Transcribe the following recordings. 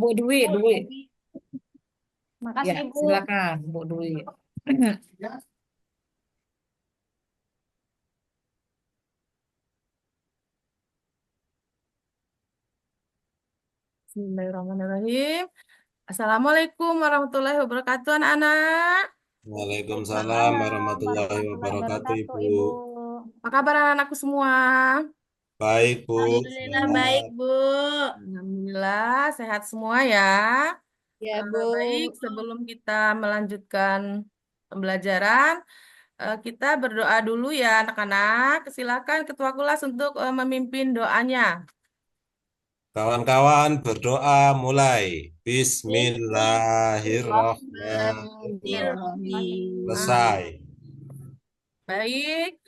Bu Dwi, Dwi. Ya, Makasih, Ibu. silakan Bu Dwi. Bismillahirrahmanirrahim. Assalamualaikum warahmatullahi wabarakatuh, anak-anak. Waalaikumsalam Waalaikumsalam warahmatullahi warahmatullahi wabarakatuh, wabarakatuh, Ibu. Ibu. Apa kabar anak-anakku semua? Baik, Bu. Alhamdulillah baik, Sehat. Bu. Alhamdulillah, sehat semua ya. Ya, Bu. Baik, sebelum kita melanjutkan pembelajaran, kita berdoa dulu ya, anak-anak. Silakan Ketua Kelas untuk memimpin doanya. Kawan-kawan berdoa mulai. Bismillahirrahmanirrahim. Bismillahirrahmanirrahim. Selesai. Baik,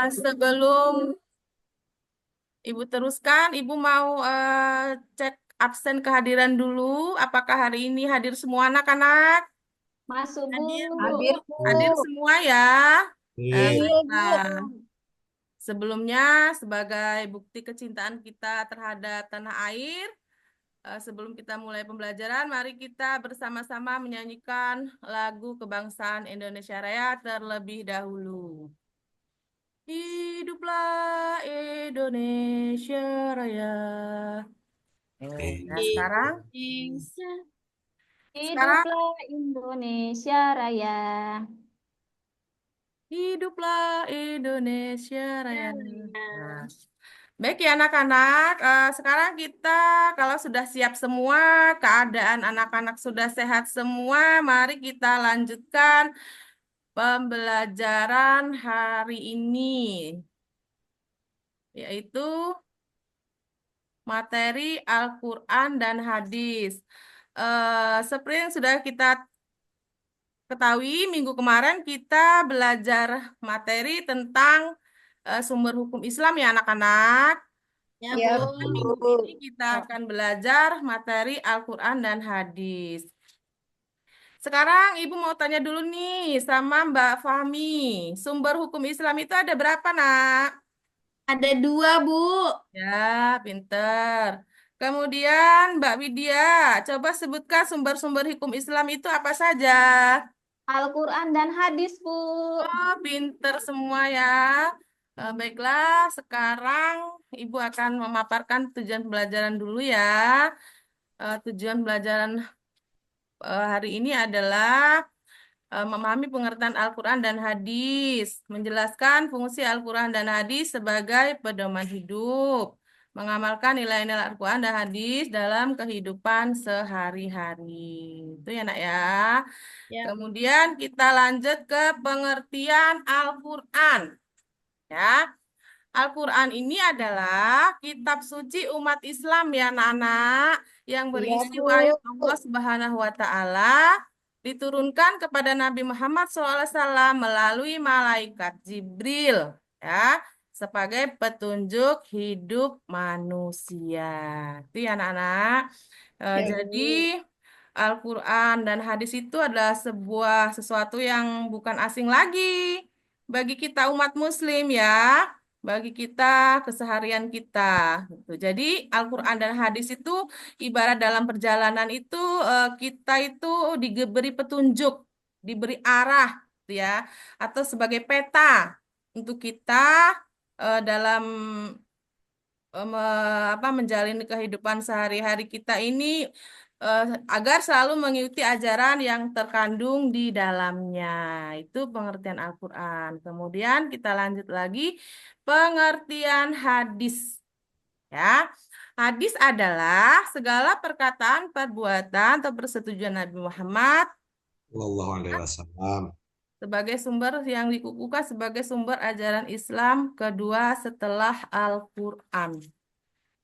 sebelum Ibu teruskan, Ibu mau cek absen kehadiran dulu. Apakah hari ini hadir semua anak-anak? Masuk, Bu. Hadir, Bu. Hadir, Hadir Bu. semua ya. Nih, Iya, Bu. Baiklah. Sebelumnya, sebagai bukti kecintaan kita terhadap tanah air, sebelum kita mulai pembelajaran, mari kita bersama-sama menyanyikan lagu kebangsaan Indonesia Raya terlebih dahulu. Hiduplah Indonesia Raya. Nah, sekarang, Indonesia. sekarang Hiduplah Indonesia Raya. hiduplah Indonesia Raya. Ya. Nah, baik ya anak-anak, sekarang kita kalau sudah siap semua, keadaan anak-anak sudah sehat semua, mari kita lanjutkan pembelajaran hari ini, yaitu materi Al-Quran dan hadis. Seperti yang sudah kita ketahui, minggu kemarin kita belajar materi tentang sumber hukum Islam ya anak-anak. Ya, Ya, Bu. Kemudian minggu ini Bu. kita akan belajar materi Al-Quran dan hadis. Sekarang Ibu mau tanya dulu nih sama Mbak Fahmi. Sumber hukum Islam itu ada berapa, nak? Ada dua, Bu. Ya, pinter. Kemudian Mbak Widya, coba sebutkan sumber-sumber hukum Islam itu apa saja? Al-Quran dan hadis, Bu. Oh, pinter semua ya. Baiklah, sekarang Ibu akan memaparkan tujuan pembelajaran dulu ya. Tujuan pembelajaran hari ini adalah memahami pengertian Al-Quran dan hadis, menjelaskan fungsi Al-Quran dan hadis sebagai pedoman hidup, mengamalkan nilai-nilai Al-Quran dan hadis dalam kehidupan sehari-hari. Itu ya, nak ya. Ya, Bu. Kemudian kita lanjut ke pengertian Al-Quran. Ya, Al-Quran ini adalah kitab suci umat Islam ya anak-anak yang Iya, berisi Bu. ayat Allah Subhanahu wa taala diturunkan kepada Nabi Muhammad SAW melalui malaikat Jibril ya sebagai petunjuk hidup manusia. Itu ya anak-anak. Ya, Jadi Bu. Al-Quran dan hadis itu adalah sebuah sesuatu yang bukan asing lagi bagi kita umat Muslim ya, bagi kita keseharian kita. Gitu. Jadi Al-Quran dan hadis itu ibarat dalam perjalanan itu kita itu diberi petunjuk, diberi arah, gitu ya, atau sebagai peta untuk kita dalam menjalani kehidupan sehari-hari kita ini eh, agar selalu mengikuti ajaran yang terkandung di dalamnya. Itu pengertian Al-Quran. Kemudian kita lanjut lagi pengertian hadis. Ya, hadis adalah segala perkataan, perbuatan, atau persetujuan Nabi Muhammad Sallallahu alaihi wasallam. sebagai sumber yang dikukuhkan sebagai sumber ajaran Islam kedua setelah Al-Quran.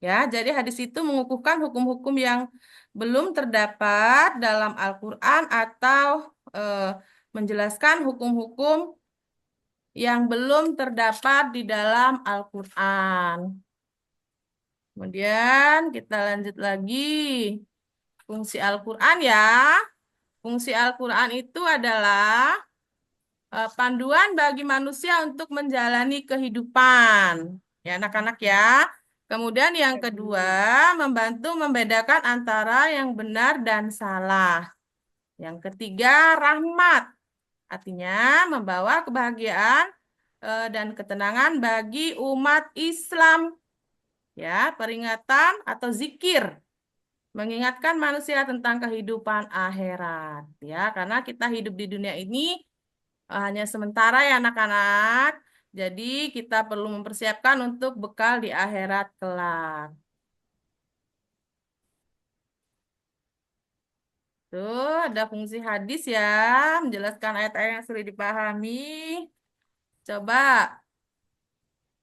Ya, jadi hadis itu mengukuhkan hukum-hukum yang belum terdapat dalam Al-Quran atau eh, menjelaskan hukum-hukum yang belum terdapat di dalam Al-Quran. Kemudian kita lanjut lagi. Fungsi Al-Quran ya. Fungsi Al-Quran itu adalah panduan bagi manusia untuk menjalani kehidupan. Ya, anak-anak ya. Kemudian yang kedua, membantu membedakan antara yang benar dan salah. Yang ketiga, rahmat. Artinya membawa kebahagiaan dan ketenangan bagi umat Islam. Ya, peringatan atau zikir. Mengingatkan manusia tentang kehidupan akhirat. Ya, karena kita hidup di dunia ini hanya sementara ya anak-anak. Jadi kita perlu mempersiapkan untuk bekal di akhirat kelak. Tuh, ada fungsi hadis ya, menjelaskan ayat-ayat yang sulit dipahami. Coba,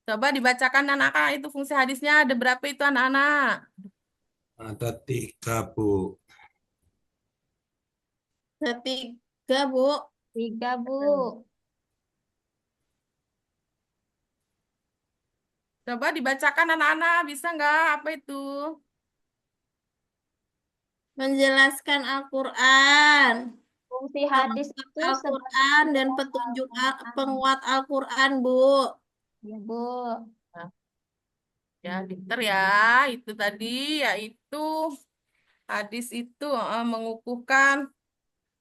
coba dibacakan anak-anak itu fungsi hadisnya ada berapa itu anak-anak? Ada 3, Bu. Ketiga, Bu. 3, Bu. Coba dibacakan anak-anak, bisa nggak? Apa itu? Menjelaskan Al-Quran. Fungsi hadis itu sebagai Al-Quran dan penguat petunjuk Al-Quran. penguat Al-Quran, Bu. Ya, Bu. Nah, ya, pinter ya. Itu tadi, yaitu hadis itu mengukuhkan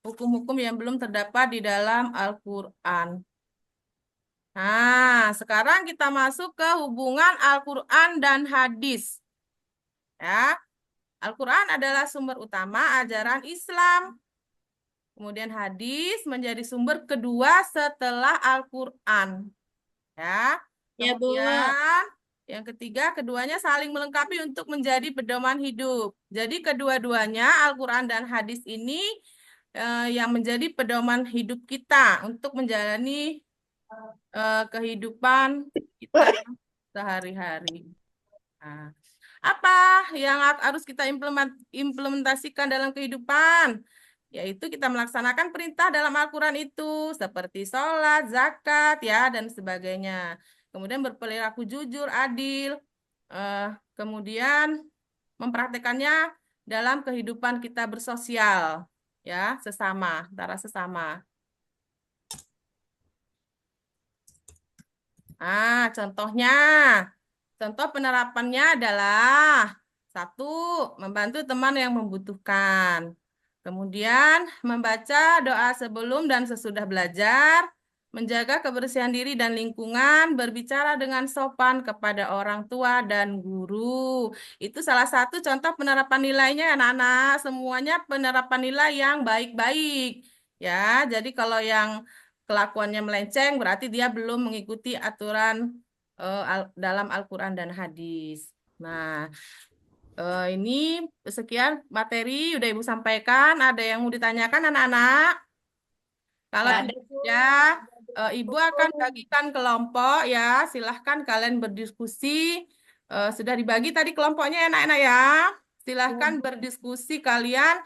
hukum-hukum yang belum terdapat di dalam Al-Quran. Nah, sekarang kita masuk ke hubungan Al-Quran dan hadis. Ya, Al-Quran adalah sumber utama ajaran Islam. Kemudian hadis menjadi sumber kedua setelah Al-Quran. Ya, Ya, Bu. kemudian yang ketiga, keduanya saling melengkapi untuk menjadi pedoman hidup. Jadi kedua-duanya Al-Quran dan hadis ini yang menjadi pedoman hidup kita untuk menjalani kehidupan kita sehari-hari. Nah, apa yang harus kita implementasikan dalam kehidupan? Yaitu kita melaksanakan perintah dalam Al-Quran itu, seperti sholat, zakat, ya, dan sebagainya. Kemudian berperilaku jujur, adil, kemudian mempraktekannya dalam kehidupan kita bersosial, ya, sesama, antara sesama. Contohnya, contoh penerapannya adalah satu, membantu teman yang membutuhkan. Kemudian, membaca doa sebelum dan sesudah belajar, menjaga kebersihan diri dan lingkungan, berbicara dengan sopan kepada orang tua dan guru. Itu salah satu contoh penerapan nilainya, anak-anak. Semuanya penerapan nilai yang baik-baik. Ya, jadi kalau yang kelakuannya melenceng, berarti dia belum mengikuti aturan dalam Al-Quran dan hadis. Nah, ini sekian materi udah Ibu sampaikan. Ada yang mau ditanyakan anak-anak? Kalau Nggak ada, tidak Bu. ada, Ibu akan bagikan kelompok ya. Silahkan kalian berdiskusi. Sudah dibagi tadi kelompoknya enak-enak ya. Silahkan Ya. berdiskusi kalian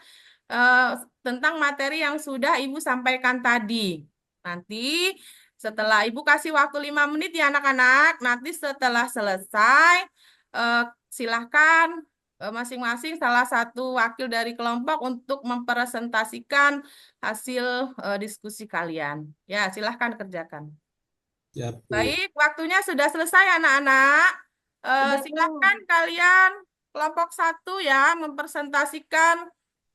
eh, tentang materi yang sudah Ibu sampaikan tadi. Nanti setelah Ibu kasih waktu 5 menit ya anak-anak, nanti setelah selesai, eh, silahkan masing-masing salah satu wakil dari kelompok untuk mempresentasikan hasil diskusi kalian. Ya, silahkan kerjakan. Ya, Bu. Baik, waktunya sudah selesai anak-anak. Udah, Bu. Silahkan kalian kelompok satu ya mempresentasikan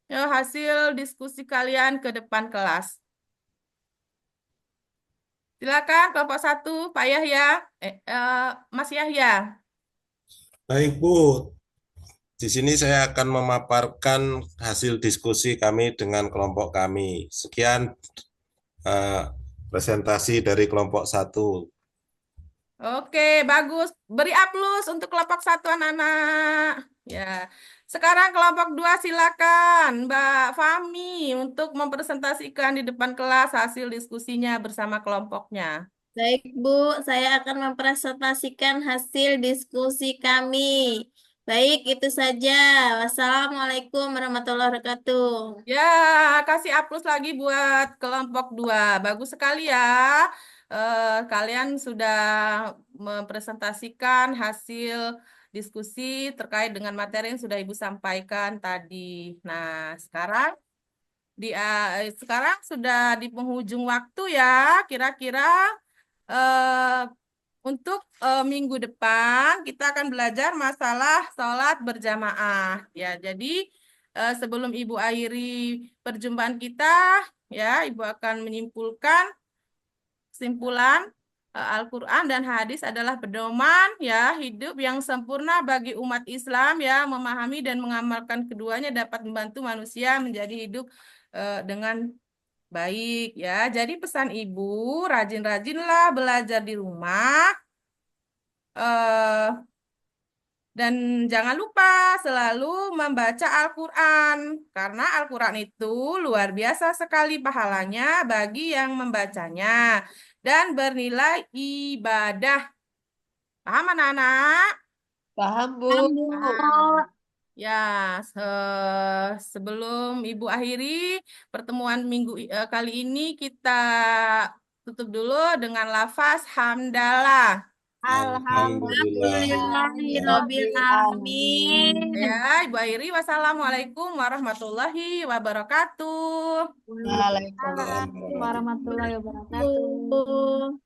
hasil diskusi kalian ke depan kelas. Silakan kelompok satu, Pak Yahya, Mas Yahya. Baik, Bu. Di sini saya akan memaparkan hasil diskusi kami dengan kelompok kami. Sekian eh, presentasi dari kelompok 1. Oke, bagus. Beri aplaus untuk kelompok satu anak-anak. Ya, sekarang kelompok dua silakan, Mbak Fami, untuk mempresentasikan di depan kelas hasil diskusinya bersama kelompoknya. Baik, Bu. Saya akan mempresentasikan hasil diskusi kami. Baik, itu saja. Wassalamualaikum warahmatullahi wabarakatuh. Ya, kasih aplaus lagi buat kelompok dua. Bagus sekali ya. Kalian sudah mempresentasikan hasil diskusi terkait dengan materi yang sudah Ibu sampaikan tadi. Nah, sekarang sudah di penghujung waktu ya. Kira-kira eh, untuk minggu depan kita akan belajar masalah sholat berjamaah. Ya, jadi sebelum Ibu akhiri perjumpaan kita, ya, Ibu akan menyimpulkan kesimpulan Al-Quran dan hadis adalah pedoman ya hidup yang sempurna bagi umat Islam ya memahami dan mengamalkan keduanya dapat membantu manusia menjadi hidup dengan baik ya. Jadi pesan Ibu, rajin-rajinlah belajar di rumah. eh dan jangan lupa selalu membaca Al-Quran, karena Al-Quran itu luar biasa sekali pahalanya bagi yang membacanya dan bernilai ibadah. Paham anak-anak? Paham, Bu. Paham, Bu. Nah, ya, sebelum Ibu akhiri pertemuan minggu kali ini kita tutup dulu dengan lafaz hamdalah. Alhamdulillah. Alhamdulillahirobbil alamin. Ya, Ibu akhiri. Wassalamualaikum warahmatullahi wabarakatuh. Waalaikumsalam Waalaikumsalam warahmatullahi wabarakatuh.